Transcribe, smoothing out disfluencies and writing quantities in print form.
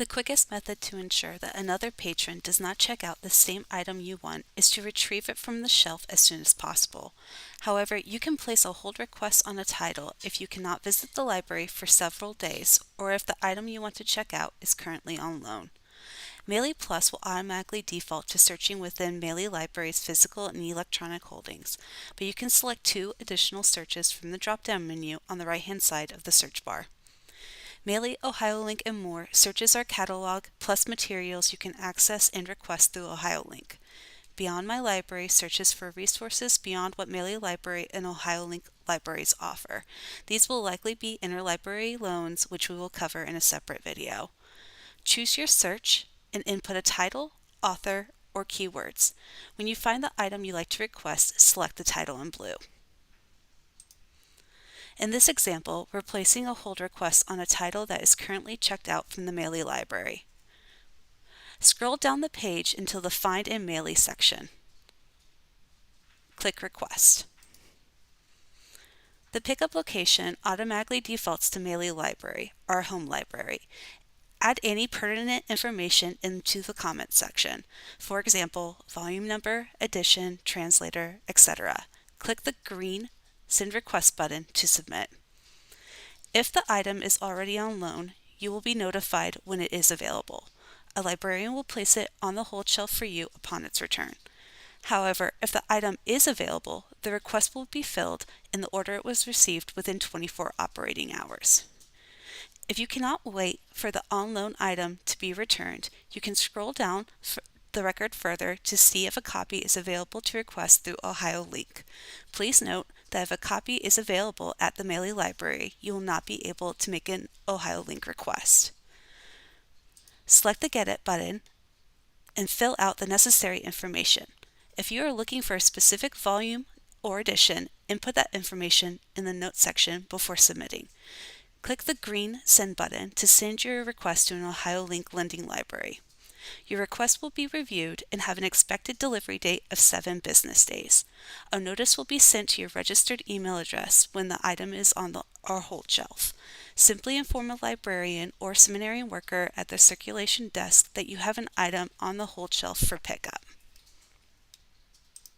The quickest method to ensure that another patron does not check out the same item you want is to retrieve it from the shelf as soon as possible. However, you can place a hold request on a title if you cannot visit the library for several days or if the item you want to check out is currently on loan. MalyPLUS will automatically default to searching within Maly Library's physical and electronic holdings, but you can select 2 additional searches from the drop-down menu on the right-hand side of the search bar. Maly, OhioLINK, and more searches our catalog plus materials you can access and request through OhioLINK. Beyond My Library searches for resources beyond what Maly Library and OhioLINK libraries offer. These will likely be interlibrary loans, which we will cover in a separate video. Choose your search and input a title, author, or keywords. When you find the item you like to request, select the title in blue. In this example, we're placing a hold request on a title that is currently checked out from the Maly Library. Scroll down the page until the Find in Maly section. Click Request. The pickup location automatically defaults to Maly Library, our home library. Add any pertinent information into the comment section. For example, volume number, edition, translator, etc. Click the green Send Request button to submit. If the item is already on loan, you will be notified when it is available. A librarian will place it on the hold shelf for you upon its return. However, if the item is available, the request will be filled in the order it was received within 24 operating hours. If you cannot wait for the on-loan item to be returned, you can scroll down the record further to see if a copy is available to request through OhioLINK. Please note that if a copy is available at the Maly Library, you will not be able to make an OhioLINK request. Select the Get It button and fill out the necessary information. If you are looking for a specific volume or edition, input that information in the Notes section before submitting. Click the green Send button to send your request to an OhioLINK lending library. Your request will be reviewed and have an expected delivery date of 7 business days. A notice will be sent to your registered email address when the item is on our hold shelf. Simply inform a librarian or seminary worker at the circulation desk that you have an item on the hold shelf for pickup.